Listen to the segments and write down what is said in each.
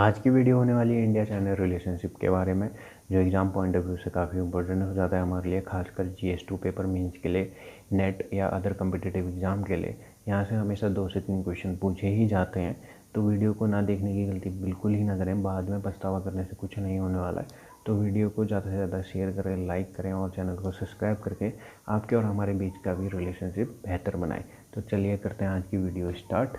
आज की वीडियो होने वाली है इंडिया चाइना रिलेशनशिप के बारे में, जो एग्ज़ाम पॉइंट ऑफ व्यू से काफ़ी इंपॉर्टेंट हो जाता है हमारे लिए, खासकर GS2 पेपर मीन्स के लिए, नेट या अदर कम्पिटिटिव एग्ज़ाम के लिए। यहाँ से हमेशा 2 से 3 क्वेश्चन पूछे ही जाते हैं, तो वीडियो को ना देखने की गलती बिल्कुल ही ना करें। बाद में पछतावा करने से कुछ नहीं होने वाला है। तो वीडियो को ज़्यादा से ज़्यादा शेयर करें, लाइक करें और चैनल को सब्सक्राइब करके आपके और हमारे बीच का भी रिलेशनशिप बेहतर बनाएं। तो चलिए करते हैं आज की वीडियो स्टार्ट।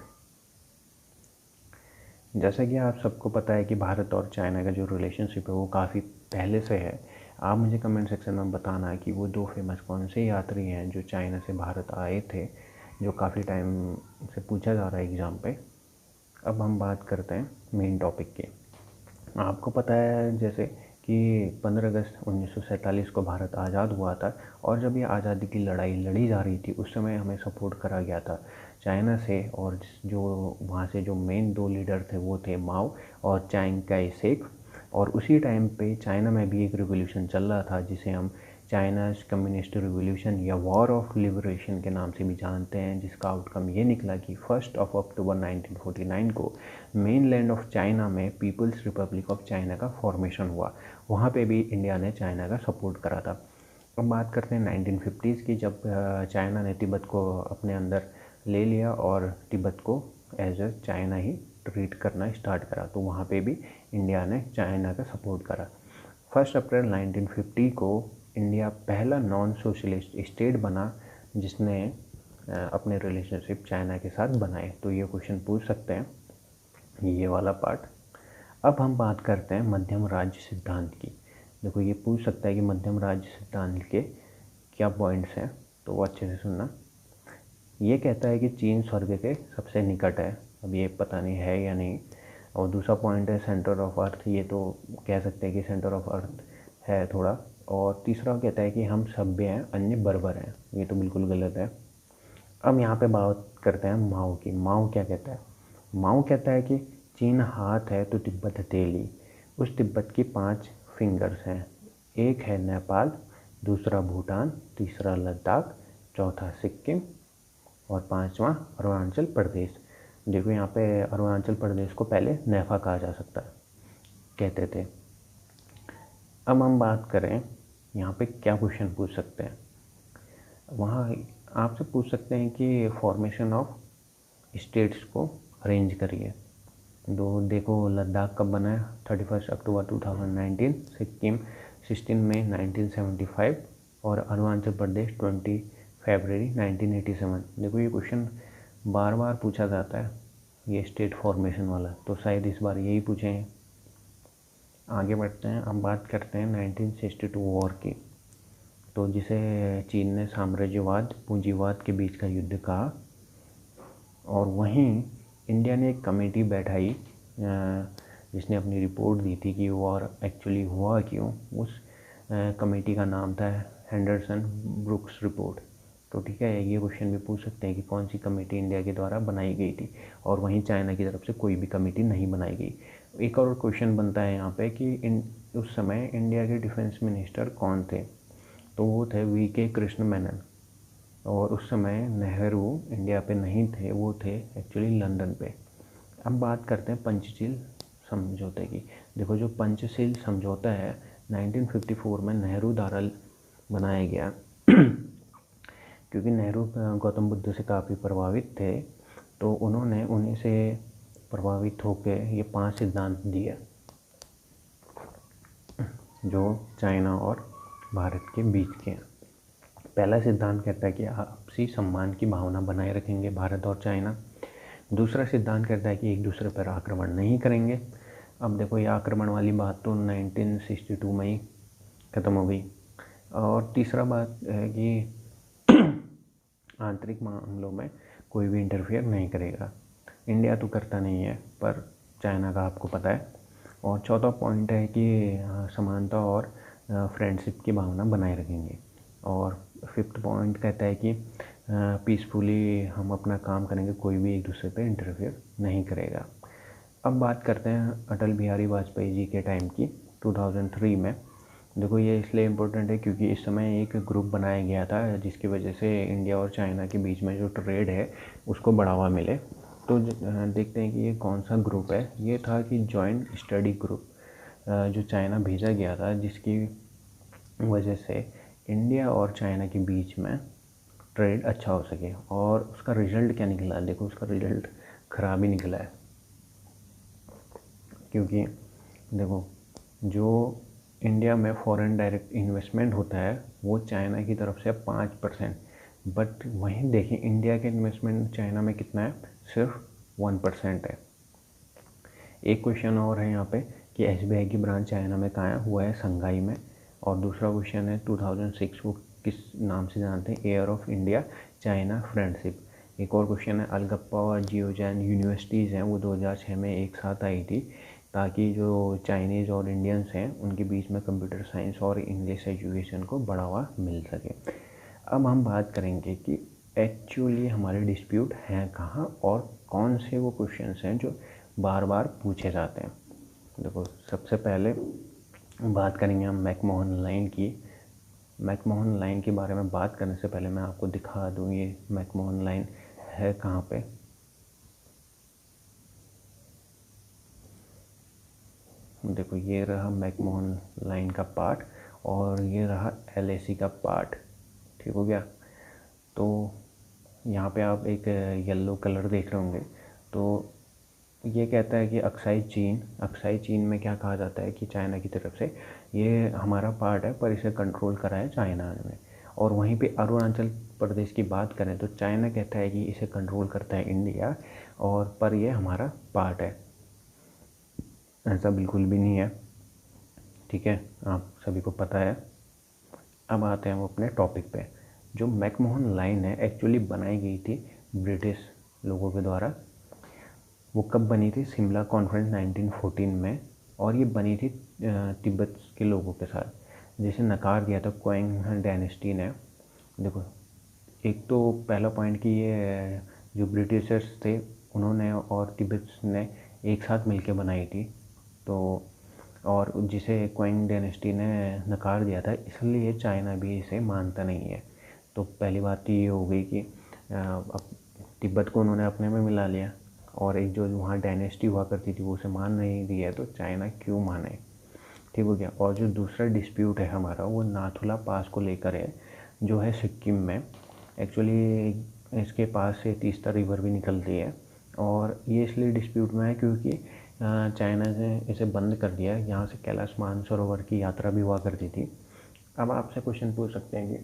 जैसा कि आप सबको पता है कि भारत और चाइना का जो रिलेशनशिप है वो काफ़ी पहले से है। आप मुझे कमेंट सेक्शन में बताना कि वो 2 फेमस कौन से यात्री हैं जो चाइना से भारत आए थे, जो काफ़ी टाइम से पूछा जा रहा है एग्ज़ाम पे। अब हम बात करते हैं मेन टॉपिक की। आपको पता है जैसे कि 15 अगस्त 1947 को भारत आज़ाद हुआ था, और जब ये आज़ादी की लड़ाई लड़ी जा रही थी उस समय हमें सपोर्ट करा गया था चाइना से। और जो वहाँ से जो मेन 2 लीडर थे वो थे माओ और चांग काई शेक। और उसी टाइम पे चाइना में भी एक रिवोल्यूशन चल रहा था जिसे हम चाइनाज कम्युनिस्ट रिवोल्यूशन या वॉर ऑफ लिबरेशन के नाम से भी जानते हैं, जिसका आउटकम ये निकला कि 1 अक्टूबर 1949 को मेन लैंड ऑफ चाइना में पीपल्स रिपब्लिक ऑफ चाइना का फॉर्मेशन हुआ। वहाँ पे भी इंडिया ने चाइना का सपोर्ट करा था। अब बात करते हैं 1950s की, जब चाइना ने तिब्बत को अपने अंदर ले लिया और तिब्बत को एज अ चाइना ही ट्रीट करना स्टार्ट करा, तो वहाँ पे भी इंडिया ने चाइना का सपोर्ट करा। 1 अप्रैल 1950 को इंडिया पहला नॉन सोशलिस्ट स्टेट बना जिसने अपने रिलेशनशिप चाइना के साथ बनाए। तो ये क्वेश्चन पूछ सकते हैं ये वाला पार्ट। अब हम बात करते हैं मध्यम राज्य सिद्धांत की। देखो ये पूछ सकता है कि मध्यम राज्य सिद्धांत के क्या पॉइंट्स हैं, तो वो अच्छे से सुनना। ये कहता है कि चीन स्वर्ग के सबसे निकट है। अब ये पता नहीं है या नहीं। और दूसरा पॉइंट है सेंटर ऑफ अर्थ, ये तो कह सकते हैं कि सेंटर ऑफ अर्थ है थोड़ा। और तीसरा कहता है कि हम सभ्य हैं अन्य बर्बर हैं, ये तो बिल्कुल गलत है। अब यहाँ पे बात करते हैं माओ की। माओ क्या कहता है? माओ कहता है कि चीन हाथ है तो तिब्बत हथेली। उस तिब्बत की 5 फिंगर्स हैं। एक है नेपाल, दूसरा भूटान, तीसरा लद्दाख, चौथा सिक्किम और 5वां अरुणाचल प्रदेश। देखो यहाँ पे अरुणाचल प्रदेश को पहले नेफा कहा जा सकता है, कहते थे। अब हम बात करें यहाँ पे क्या क्वेश्चन पूछ सकते हैं। वहाँ आपसे पूछ सकते हैं कि फॉर्मेशन ऑफ स्टेट्स को अरेंज करिए। देखो लद्दाख कब बना है? 31 अक्टूबर 2019, सिक्किम 16 मई 1975 और अरुणाचल प्रदेश 20 फरवरी 1987। देखो ये क्वेश्चन बार बार पूछा जाता है, ये स्टेट फॉर्मेशन वाला, तो शायद इस बार यही पूछेंगे। आगे बढ़ते हैं। अब बात करते हैं 1962 वॉर की, तो जिसे चीन ने साम्राज्यवाद पूंजीवाद के बीच का युद्ध कहा। और वहीं इंडिया ने एक कमेटी बैठाई जिसने अपनी रिपोर्ट दी थी कि वॉर एक्चुअली हुआ क्यों। उस कमेटी का नाम था हेंडरसन ब्रुक्स रिपोर्ट। तो ठीक है, ये क्वेश्चन भी पूछ सकते हैं कि कौन सी कमेटी इंडिया के द्वारा बनाई गई थी, और वहीं चाइना की तरफ से कोई भी कमेटी नहीं बनाई गई। एक और क्वेश्चन बनता है यहाँ पे कि उस समय इंडिया के डिफेंस मिनिस्टर कौन थे? तो वो थे VK कृष्ण मेनन। और उस समय नेहरू इंडिया पे नहीं थे, वो थे एक्चुअली लंदन पे। अब बात करते हैं पंचशील समझौते की। देखो जो पंचशील समझौता है 1954 में नेहरू द्वारा बनाया गया क्योंकि नेहरू गौतम बुद्ध से काफ़ी प्रभावित थे, तो उन्होंने उन्हीं से प्रभावित होकर ये 5 सिद्धांत दिए जो चाइना और भारत के बीच के हैं। पहला सिद्धांत कहता है कि आपसी सम्मान की भावना बनाए रखेंगे भारत और चाइना। दूसरा सिद्धांत कहता है कि एक दूसरे पर आक्रमण नहीं करेंगे। अब देखो ये आक्रमण वाली बात तो 1962 में ही ख़त्म हो गई। और तीसरा बात है कि आंतरिक मामलों में कोई भी इंटरफेयर नहीं करेगा। इंडिया तो करता नहीं है, पर चाइना का आपको पता है। और चौथा पॉइंट है कि समानता और फ्रेंडशिप की भावना बनाए रखेंगे। और 5th पॉइंट कहता है कि पीसफुली हम अपना काम करेंगे, कोई भी एक दूसरे पे इंटरफेयर नहीं करेगा। अब बात करते हैं अटल बिहारी वाजपेयी जी के टाइम की, 2003 में। देखो ये इसलिए इम्पोर्टेंट है क्योंकि इस समय एक ग्रुप बनाया गया था जिसकी वजह से इंडिया और चाइना के बीच में जो ट्रेड है उसको बढ़ावा मिले। तो देखते हैं कि ये कौन सा ग्रुप है। ये था कि जॉइंट स्टडी ग्रुप जो चाइना भेजा गया था, जिसकी वजह से इंडिया और चाइना के बीच में ट्रेड अच्छा हो सके। और उसका रिज़ल्ट क्या निकला? देखो, उसका रिज़ल्ट ख़राब ही निकला है। क्योंकि देखो, जो इंडिया में फॉरेन डायरेक्ट इन्वेस्टमेंट होता है वो चाइना की तरफ से 5%, बट वहीं देखें इंडिया के इन्वेस्टमेंट चाइना में कितना है? सिर्फ 1% है। एक क्वेश्चन और है यहाँ पे कि SBI की ब्रांच चाइना में कहाँ है? हुआ है शंघाई में। और दूसरा क्वेश्चन है 2006 वो किस नाम से जानते हैं? Year of India China friendship. एक और क्वेश्चन है अलगप्पा और जियोजैन यूनिवर्सिटीज़ हैं वो 2006 में एक साथ आई थी, ताकि जो चाइनीज़ और इंडियंस हैं उनके बीच में कंप्यूटर साइंस और इंग्लिश एजुकेशन को बढ़ावा मिल सके। अब हम बात करेंगे कि एक्चुअली हमारे डिस्प्यूट हैं कहाँ और कौन से वो क्वेश्चंस हैं जो बार बार पूछे जाते हैं। देखो, सबसे पहले बात करेंगे हम मैकमोहन लाइन की। मैकमोहन लाइन के बारे में बात करने से पहले मैं आपको दिखा दूँ ये मैकमोहन लाइन है कहाँ पे। देखो, ये रहा मैकमोहन लाइन का पार्ट और ये रहा LAC का पार्ट। ठीक हो गया? तो यहाँ पे आप एक येलो कलर देख रहे होंगे। तो ये कहता है कि अक्साई चीन में क्या कहा जाता है कि चाइना की तरफ से ये हमारा पार्ट है पर इसे कंट्रोल करा है चाइना ने। और वहीं पे अरुणाचल प्रदेश की बात करें तो चाइना कहता है कि इसे कंट्रोल करता है इंडिया, और पर ये हमारा पार्ट है। ऐसा बिल्कुल भी नहीं है। ठीक है, आप सभी को पता है। अब आते हैं वो अपने टॉपिक पे। जो मैकमोहन लाइन है एक्चुअली बनाई गई थी ब्रिटिश लोगों के द्वारा। वो कब बनी थी? शिमला कॉन्फ्रेंस 1914 में। और ये बनी थी तिब्बत के लोगों के साथ, जिसे नकार दिया था क्वांग डायनेस्टी ने। देखो, एक तो पहला पॉइंट कि ये जो ब्रिटिशर्स थे उन्होंने और तिब्बत ने एक साथ मिलकर बनाई थी, तो और जिसे क्वांग डायनेस्टी ने नकार दिया था, इसलिए चाइना भी इसे मानता नहीं है। तो पहली बात तो ये हो गई कि अब तिब्बत को उन्होंने अपने में मिला लिया, और एक जो वहाँ डायनेस्टी हुआ करती थी वो उसे मान नहीं रही है, तो चाइना क्यों माने? ठीक हो गया? और जो दूसरा डिस्प्यूट है हमारा वो नाथुला पास को लेकर है, जो है सिक्किम में। एक्चुअली इसके पास से तीस्ता रिवर भी निकलती है, और ये इसलिए डिस्प्यूट में है क्योंकि चाइना ने इसे बंद कर दिया है। यहाँ से कैलाश मानसरोवर की यात्रा भी हुआ करती थी। अब आपसे क्वेश्चन पूछ सकते हैं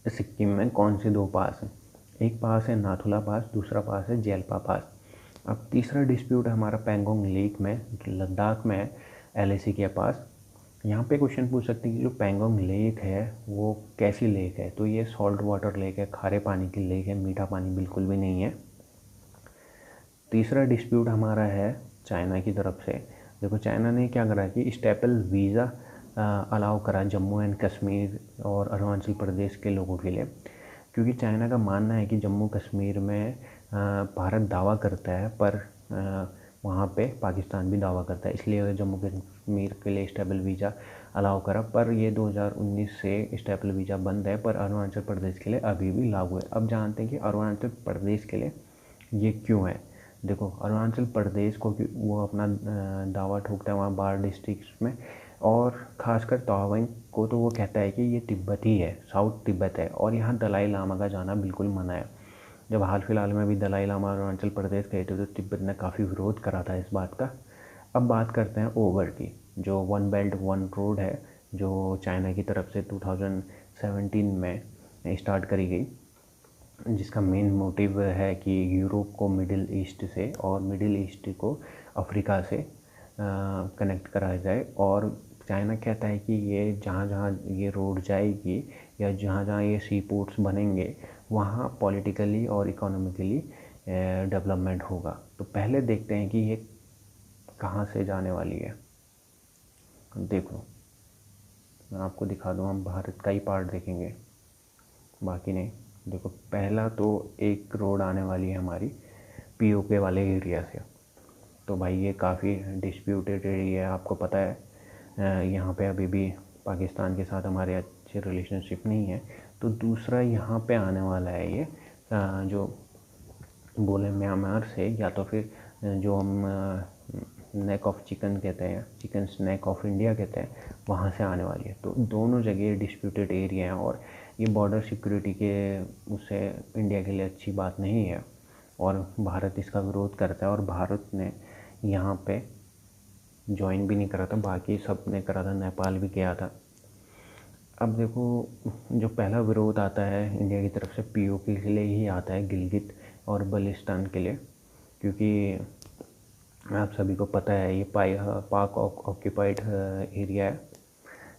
कि सिक्किम में कौन से दो पास हैं? एक पास है नाथुला पास, दूसरा पास है जेल्पा पास। अब तीसरा डिस्प्यूट है हमारा पैंगोंग लेक में, लद्दाख में है, LAC के पास। यहाँ पे क्वेश्चन पूछ सकते हैं कि जो पैंगोंग लेक है वो कैसी लेक है? तो ये सॉल्ट वाटर लेक है, खारे पानी की लेक है, मीठा पानी बिल्कुल भी नहीं है। तीसरा डिस्प्यूट हमारा है चाइना की तरफ से। देखो, चाइना ने क्या करा कि स्टेपल वीज़ा अलाउ करा जम्मू एंड कश्मीर और अरुणाचल प्रदेश के लोगों के लिए, क्योंकि चाइना का मानना है कि जम्मू कश्मीर में भारत दावा करता है पर वहाँ पे पाकिस्तान भी दावा करता है, इसलिए जम्मू कश्मीर के लिए स्टेबल वीज़ा अलाउ करा। पर ये 2019 से स्टेबल वीज़ा बंद है, पर अरुणाचल प्रदेश के लिए अभी भी लागू है। अब जानते हैं कि अरुणाचल प्रदेश के लिए ये क्यों है। देखो, अरुणाचल प्रदेश को वो अपना दावा ठोकता है वहाँ बार डिस्ट्रिक्ट में, और ख़ासकर तवांग को तो वो कहता है कि ये तिब्बती है, साउथ तिब्बत है, और यहाँ दलाई लामा का जाना बिल्कुल मना है। जब हाल फिलहाल में भी दलाई लामा अरुणाचल प्रदेश गए थे तो तिब्बत ने काफ़ी विरोध करा था इस बात का। अब बात करते हैं ओवर की, जो वन बेल्ट वन रोड है, जो चाइना की तरफ से 2017 में स्टार्ट करी गई, जिसका मेन मोटिव है कि यूरोप को मिडिल ईस्ट से और मिडिल ईस्ट को अफ्रीका से कनेक्ट कराया जाए। और चाइना कहता है कि ये जहाँ जहाँ ये रोड जाएगी या जहाँ जहाँ ये सी पोर्ट्स बनेंगे वहाँ पॉलिटिकली और इकोनॉमिकली डेवलपमेंट होगा। तो पहले देखते हैं कि ये कहाँ से जाने वाली है। देखो, मैं आपको दिखा दूँ, हम भारत का ही पार्ट देखेंगे, बाकी नहीं। देखो, पहला तो एक रोड आने वाली है हमारी POK वाले एरिया से। तो भाई ये काफ़ी डिस्प्यूटेड एरिया है, आपको पता है यहाँ पे अभी भी पाकिस्तान के साथ हमारे अच्छे रिलेशनशिप नहीं है। तो दूसरा यहाँ पे आने वाला है ये जो बोले म्यांमार से, या तो फिर जो हम नेक ऑफ चिकन कहते हैं, चिकन स्नैक ऑफ इंडिया कहते हैं, वहाँ से आने वाली है। तो दोनों जगह डिस्प्यूटेड एरिया हैं और ये बॉर्डर सिक्योरिटी के उससे इंडिया के लिए अच्छी बात नहीं है और भारत इसका विरोध करता है। और भारत ने यहाँ पे ज्वाइन भी नहीं करा था, बाकी सब ने करा था, नेपाल भी गया था। अब देखो, जो पहला विरोध आता है इंडिया की तरफ से पीओके के लिए ही आता है, गिलगित और बल्टिस्तान के लिए, क्योंकि आप सभी को पता है ये पाक ऑक्यूपाइड एरिया है।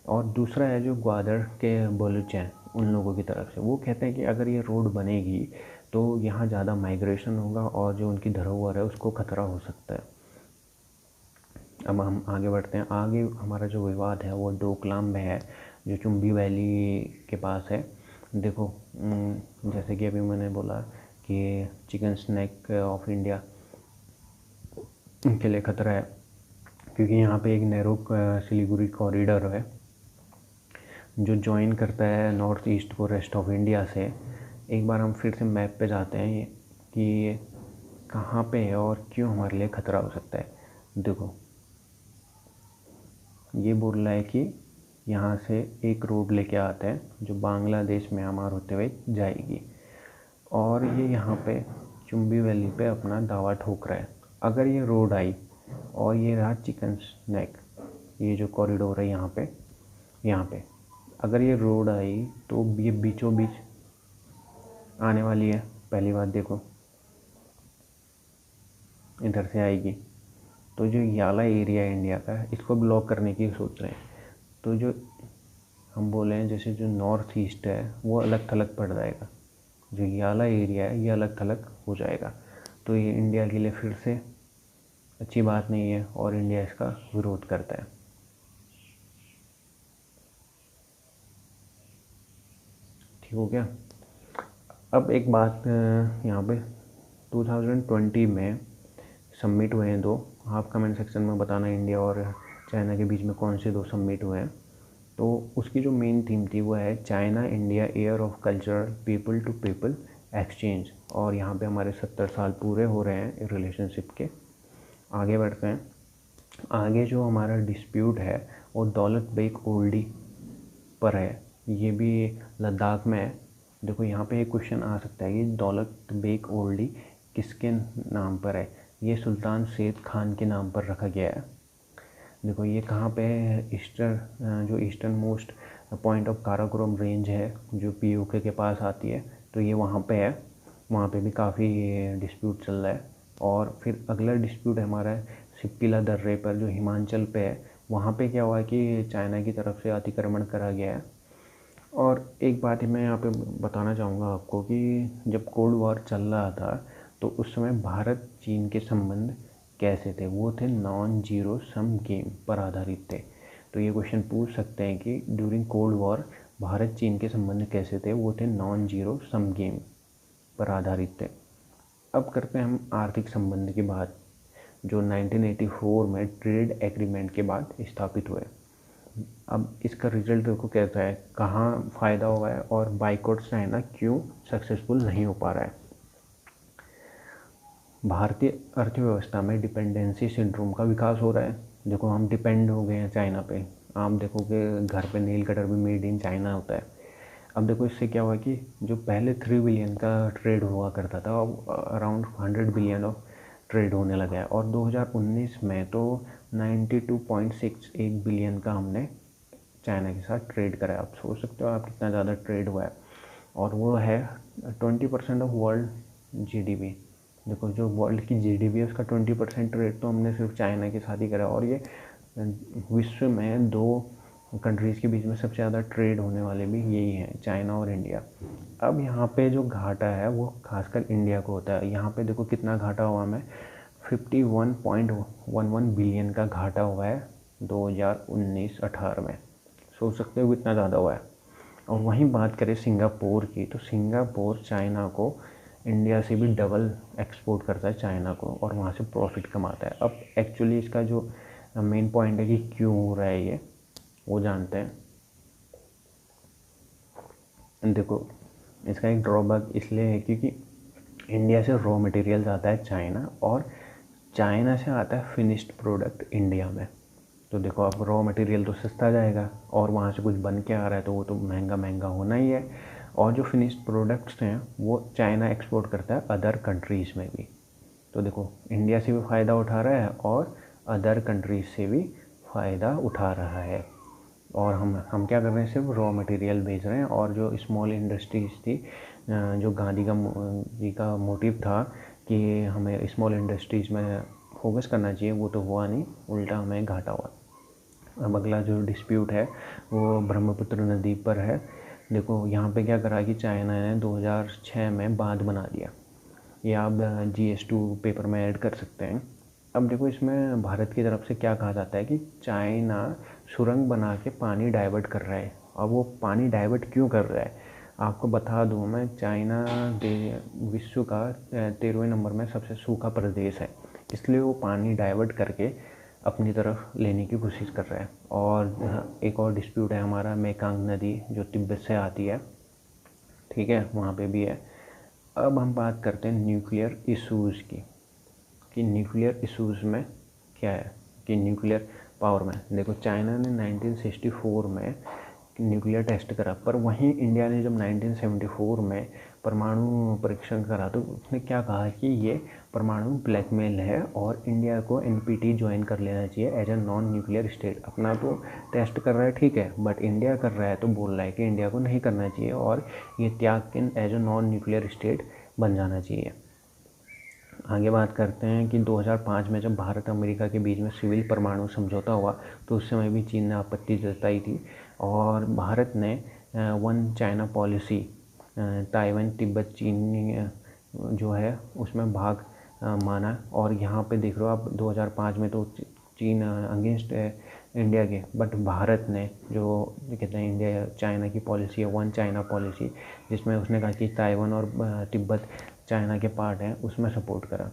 और दूसरा है जो ग्वादर के बलूच हैं, उन लोगों की तरफ से वो कहते हैं कि अगर ये रोड बनेगी तो यहाँ ज़्यादा माइग्रेशन होगा और जो उनकी धरोहर है उसको खतरा हो सकता है। अब हम आगे बढ़ते हैं। आगे हमारा जो विवाद है वो डोकलाम में है, जो चुम्बी वैली के पास है। देखो, जैसे कि अभी मैंने बोला कि चिकन स्नैक ऑफ इंडिया के लिए ख़तरा है, क्योंकि यहाँ पे एक नैरो सिलीगुड़ी कॉरिडोर है जो ज्वाइन करता है नॉर्थ ईस्ट को रेस्ट ऑफ इंडिया से। एक बार हम फिर से मैप पे जाते हैं कि ये कहाँ पे है और क्यों हमारे लिए ख़तरा हो सकता है। देखो, ये बोल रहा है कि यहाँ से एक रोड लेके आता है जो बांग्लादेश म्यांमार होते हुए जाएगी, और ये यहाँ पे चुम्बी वैली पे अपना दावा ठोक रहा है। अगर ये रोड आई और ये रहा चिकन स्नैक, ये जो कॉरिडोर है यहाँ पे अगर ये रोड आई तो ये बीचों बीच आने वाली है। पहली बात देखो, इधर से आएगी तो जो याला एरिया है इंडिया का, इसको ब्लॉक करने की सोच रहे हैं। तो जो हम बोले हैं जैसे जो नॉर्थ ईस्ट है वो अलग थलग पड़ जाएगा, जो याला एरिया है ये अलग थलग हो जाएगा। तो ये इंडिया के लिए फिर से अच्छी बात नहीं है और इंडिया इसका विरोध करता है। ठीक हो गया। अब एक बात यहाँ पे 2020 में समिट हुए हैं दो। आप कमेंट सेक्शन में बताना इंडिया और चाइना के बीच में कौन से दो समिट हुए हैं। तो उसकी जो मेन थीम थी वो है China India year of cultural people to people exchange, और यहाँ पे हमारे 70 साल पूरे हो रहे हैं रिलेशनशिप के। आगे बढ़ते हैं। आगे जो हमारा डिस्प्यूट है वो दौलत बेग ओल्डी पर है, ये भी लद्दाख में है। देखो, यहाँ पे एक क्वेश्चन आ सकता है कि दौलत बेग ओल्डी किसके नाम पर है। ये सुल्तान सैयद खान के नाम पर रखा गया है। देखो, ये कहाँ पे है, जो eastern most point of Karakoram range है जो पीओके के पास आती है, तो ये वहाँ पे है। वहाँ पे भी काफ़ी डिस्प्यूट चल रहा है। और फिर अगला डिस्प्यूट हमारा है सिप्पिला दर्रे पर, जो हिमाचल पे है। वहाँ पे क्या हुआ है कि चाइना की तरफ से अतिक्रमण करा गया है। और एक बात मैं यहाँ पे बताना चाहूँगा आपको कि जब कोल्ड वॉर चल रहा था तो उस समय भारत चीन के संबंध कैसे थे, वो थे नॉन जीरो सम गेम पर आधारित थे। तो ये क्वेश्चन पूछ सकते हैं कि ड्यूरिंग कोल्ड वॉर भारत चीन के संबंध कैसे थे, वो थे नॉन जीरो सम गेम पर आधारित थे। अब करते हैं हम आर्थिक संबंध की बात, जो 1984 में ट्रेड एग्रीमेंट के बाद स्थापित हुए। अब इसका रिजल्ट देखो कैसा है, कहाँ फ़ायदा हुआ है और बाइकआउट चाइना क्यों सक्सेसफुल नहीं हो पा रहा है। भारतीय अर्थव्यवस्था में डिपेंडेंसी सिंड्रोम का विकास हो रहा है। देखो, हम डिपेंड हो गए हैं चाइना पे। आप देखोगे घर पे नेल कटर भी मेड इन चाइना होता है। अब देखो, इससे क्या हुआ कि जो पहले 3 बिलियन का ट्रेड हुआ करता था, अब अराउंड 100 बिलियन ऑफ ट्रेड होने लगा है। और 2019 में तो 92.68 बिलियन का हमने चाइना के साथ ट्रेड करा है। आप सोच सकते हो आप कितना ज़्यादा ट्रेड हुआ है, और वो है 20% ऑफ वर्ल्ड जीडीपी। देखो, जो वर्ल्ड की जीडीपी है उसका 20% ट्रेड तो हमने सिर्फ चाइना के साथ ही करा। और ये विश्व में दो कंट्रीज़ के बीच में सबसे ज़्यादा ट्रेड होने वाले भी यही हैं, चाइना और इंडिया। अब यहाँ पे जो घाटा है वो खासकर इंडिया को होता है। यहाँ पे देखो कितना घाटा हुआ हमें, 51.11 बिलियन का घाटा हुआ है 2019-18 में। सोच सकते हो कितना ज़्यादा हुआ है। और वहीं बात करें सिंगापुर की, तो सिंगापुर चाइना को इंडिया से भी डबल एक्सपोर्ट करता है चाइना को, और वहाँ से प्रॉफिट कमाता है। अब एक्चुअली इसका जो मेन पॉइंट है कि क्यों हो रहा है ये, वो जानते हैं। देखो, इसका एक ड्रॉबैक इसलिए है क्योंकि इंडिया से रॉ मटेरियल आता है चाइना, और चाइना से आता है फिनिश्ड प्रोडक्ट इंडिया में। तो देखो अब रॉ मटेरियल तो सस्ता जाएगा और वहाँ से कुछ बन के आ रहा है तो वो तो महंगा महंगा होना ही है। और जो फिनिश्ड प्रोडक्ट्स हैं वो चाइना एक्सपोर्ट करता है अदर कंट्रीज़ में भी। तो देखो इंडिया से भी फ़ायदा उठा रहा है और अदर कंट्रीज से भी फ़ायदा उठा रहा है। और हम क्या कर रहे हैं, सिर्फ रॉ मटेरियल बेच रहे हैं। और जो स्मॉल इंडस्ट्रीज़ थी, जो गांधी जी का मोटिव था कि हमें स्मॉल इंडस्ट्रीज़ में फोकस करना चाहिए, वो तो हुआ नहीं, उल्टा हमें घाटा हुआ। अब अगला जो डिस्प्यूट है वो ब्रह्मपुत्र नदी पर है। देखो यहाँ पे क्या करा कि चाइना ने 2006 में बांध बना दिया। ये आप GS2 पेपर में ऐड कर सकते हैं। अब देखो इसमें भारत की तरफ से क्या कहा जाता है कि चाइना सुरंग बना के पानी डाइवर्ट कर रहा है। अब वो पानी डाइवर्ट क्यों कर रहा है आपको बता दूँ मैं, चाइना विश्व का 13वें नंबर में सबसे सूखा प्रदेश है, इसलिए वो पानी डाइवर्ट करके अपनी तरफ लेने की कोशिश कर रहा है। और एक और डिस्प्यूट है हमारा, मेकांग नदी जो तिब्बत से आती है, ठीक है, वहाँ पे भी है। अब हम बात करते हैं न्यूक्लियर इशूज़ की, कि न्यूक्लियर इशूज़ में क्या है, कि न्यूक्लियर पावर में देखो चाइना ने 1964 में न्यूक्लियर टेस्ट करा, पर वहीं इंडिया ने जब 1974 में परमाणु परीक्षण करा तो उसने क्या कहा कि ये परमाणु ब्लैकमेल है और इंडिया को NPT ज्वाइन कर लेना चाहिए as a non nuclear state. अपना तो टेस्ट कर रहा है ठीक है, बट इंडिया कर रहा है तो बोल रहा है कि इंडिया को नहीं करना चाहिए और ये त्याग के as a non nuclear state बन जाना चाहिए। आगे बात करते हैं कि 2005 में जब भारत अमेरिका के बीच में सिविल परमाणु समझौता हुआ तो उस समय भी चीन ने आपत्ति जताई थी और भारत ने one China policy, Taiwan Tibet चीन जो है उसमें भाग माना। और यहाँ पे देख रहे हो आप 2005 में तो चीन अगेंस्ट इंडिया के, बट भारत ने जो कहते हैं इंडिया चाइना की पॉलिसी है वन चाइना पॉलिसी, जिसमें उसने कहा कि ताइवान और तिब्बत चाइना के पार्ट हैं, उसमें सपोर्ट करा।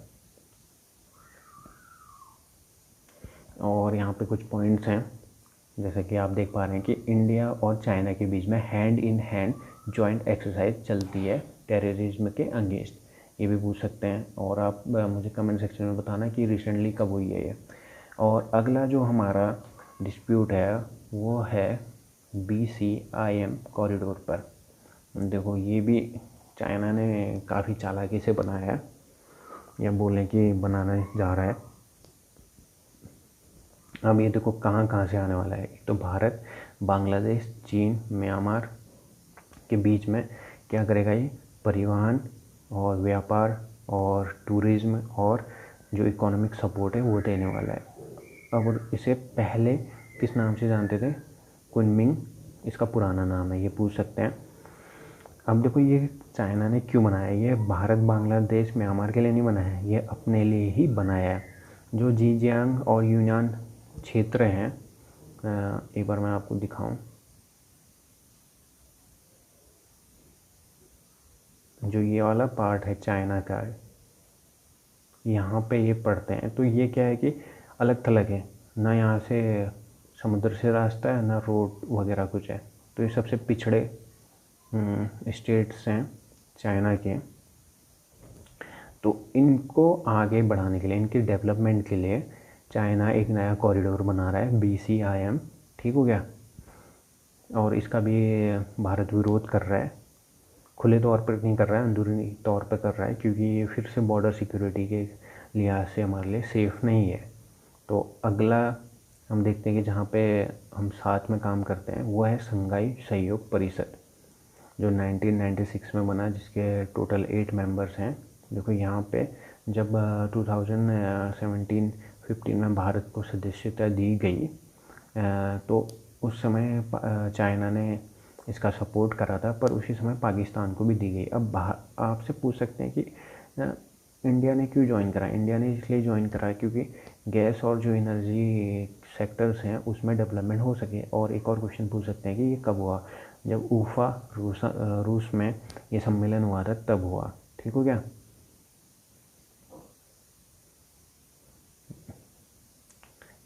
और यहाँ पे कुछ पॉइंट्स हैं जैसे कि आप देख पा रहे हैं कि इंडिया और चाइना के बीच में hand in hand joint exercise चलती है टेररिज्म के अगेंस्ट, ये भी पूछ सकते हैं। और आप मुझे कमेंट सेक्शन में बताना कि रिसेंटली कब हुई है ये। और अगला जो हमारा डिस्प्यूट है वो है BCIM कॉरिडोर पर। देखो ये भी चाइना ने काफ़ी चालाकी से बनाया है, या बोलें कि बनाने जा रहा है। अब ये देखो कहाँ कहाँ से आने वाला है, एक तो भारत, बांग्लादेश, चीन, म्यांमार के बीच में क्या करेगा ये, परिवहन और व्यापार और टूरिज्म और जो इकोनॉमिक सपोर्ट है वो देने वाला है। अब इसे पहले किस नाम से जानते थे, कुनमिंग इसका पुराना नाम है, ये पूछ सकते हैं। अब देखो ये चाइना ने क्यों बनाया, ये भारत, बांग्लादेश, म्यांमार के लिए नहीं बनाया है, ये अपने लिए ही बनाया है। जो जीजियांग और यूनान क्षेत्र हैं, एक बार मैं आपको दिखाऊं, जो ये वाला पार्ट है चाइना का, यहाँ पे ये पड़ते हैं। तो ये क्या है कि अलग थलग है ना, यहाँ से समुद्र से रास्ता है ना रोड वगैरह कुछ है। तो ये सबसे पिछड़े स्टेट्स हैं चाइना के। तो इनको आगे बढ़ाने के लिए, इनके डेवलपमेंट के लिए चाइना एक नया कॉरिडोर बना रहा है BCIM, ठीक हो गया। और इसका भी भारत विरोध कर रहा है, खुले तौर पर नहीं कर रहा है, अंदरूनी तौर पर कर रहा है, क्योंकि ये फिर से बॉर्डर सिक्योरिटी के लिहाज से हमारे लिए सेफ़ नहीं है। तो अगला हम देखते हैं कि जहाँ पे हम साथ में काम करते हैं वो है शंघाई सहयोग परिषद, जो 1996 में बना, जिसके टोटल 8 मेंबर्स हैं। देखो यहाँ पे जब 2017-15 में भारत को सदस्यता दी गई तो उस समय चाइना ने इसका सपोर्ट करा था, पर उसी समय पाकिस्तान को भी दी गई। अब आपसे पूछ सकते हैं कि इंडिया ने क्यों ज्वाइन करा। इंडिया ने इसलिए ज्वाइन करा क्योंकि गैस और जो एनर्जी सेक्टर्स हैं उसमें डेवलपमेंट हो सके। और एक और क्वेश्चन पूछ सकते हैं कि ये कब हुआ, जब ऊफा रूस में ये सम्मेलन हुआ था तब हुआ, ठीक हो गया।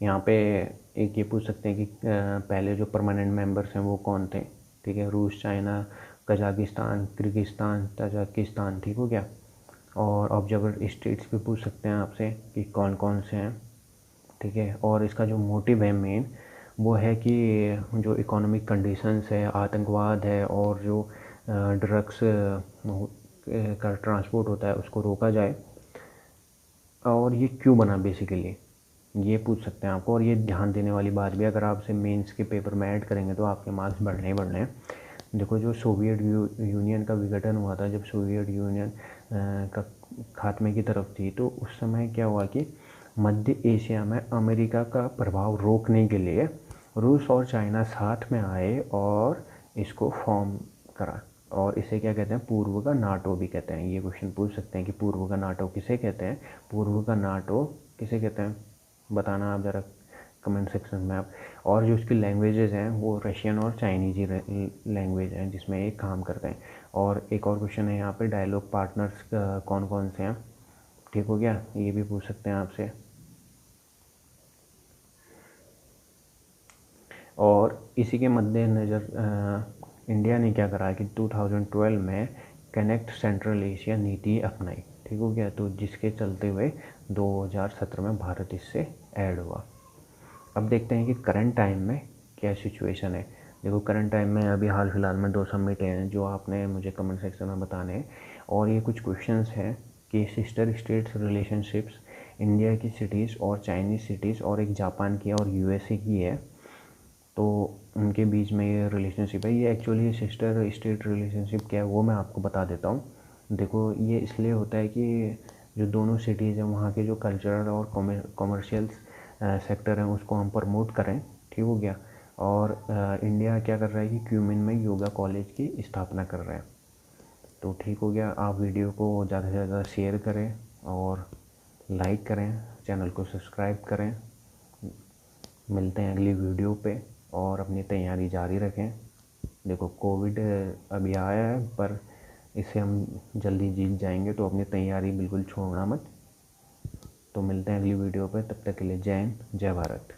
यहाँ पे एक ये पूछ सकते हैं कि पहले जो परमानेंट मेंबर्स हैं वो कौन थे, ठीक है, रूस, चाइना, कजाकिस्तान, किर्गिस्तान, तजाकिस्तान, ठीक हो गया। और ऑब्जर्वर स्टेट्स भी पूछ सकते हैं आपसे कि कौन कौन से हैं, ठीक है। और इसका जो मोटिव है मेन वो है कि जो इकोनॉमिक कंडीशंस है, आतंकवाद है और जो ड्रग्स का ट्रांसपोर्ट होता है उसको रोका जाए। और ये क्यों बना बेसिकली ये पूछ सकते हैं आपको। और ये ध्यान देने वाली बात भी, अगर आपसे मेंस के पेपर में ऐड करेंगे तो आपके मार्क्स बढ़ने ही बढ़ने हैं। देखो जो सोवियत यूनियन का विघटन हुआ था, जब सोवियत यूनियन का खात्मे की तरफ थी, तो उस समय क्या हुआ कि मध्य एशिया में अमेरिका का प्रभाव रोकने के लिए रूस और चाइना साथ में आए और इसको फॉर्म करा। और इसे क्या कहते हैं, पूर्व का नाटो भी कहते हैं। ये क्वेश्चन पूछ सकते हैं कि पूर्व का नाटो किसे कहते हैं, पूर्व का नाटो किसे कहते हैं, बताना आप ज़रा कमेंट सेक्शन में आप। और जो उसकी लैंग्वेजेस हैं वो रशियन और चाइनीज लैंग्वेज हैं जिसमें एक काम करते हैं। और एक और क्वेश्चन है यहाँ पे, डायलॉग पार्टनर्स कौन कौन से हैं, ठीक हो गया, ये भी पूछ सकते हैं आपसे। और इसी के मद्देनज़र इंडिया ने क्या करा कि 2012 में कनेक्ट सेंट्रल एशिया नीति अपनाई, ठीक हो गया, तो जिसके चलते हुए 2017 में भारत इससे ऐड हुआ। अब देखते हैं कि करंट टाइम में क्या सिचुएशन है। देखो करंट टाइम में अभी हाल फिलहाल में 2 समिट हैं जो आपने मुझे कमेंट सेक्शन में बताने हैं। और ये कुछ क्वेश्चंस हैं कि सिस्टर स्टेट्स रिलेशनशिप्स, इंडिया की सिटीज़ और चाइनीज़ सिटीज़, और एक जापान की और यूएसए की है, तो उनके बीच में ये रिलेशनशिप है। ये एक्चुअली सिस्टर स्टेट रिलेशनशिप क्या है वो मैं आपको बता देता हूँ। देखो ये इसलिए होता है कि जो दोनों सिटीज़ हैं वहाँ के जो कल्चरल और कॉमर्शियल सेक्टर हैं उसको हम प्रमोट करें, ठीक हो गया। और इंडिया क्या कर रहा है कि क्यूमिन में योगा कॉलेज की स्थापना कर रहा है, तो ठीक हो गया। आप वीडियो को ज़्यादा से ज़्यादा शेयर करें और लाइक करें, चैनल को सब्सक्राइब करें। मिलते हैं अगली वीडियो पे और अपनी तैयारी जारी रखें। देखो कोविड अभी आया है पर इसे हम जल्दी जीत जाएंगे, तो अपनी तैयारी बिल्कुल छोड़ना मत। तो मिलते हैं अगली वीडियो पे, तब तक के लिए जय हिंद, जय भारत।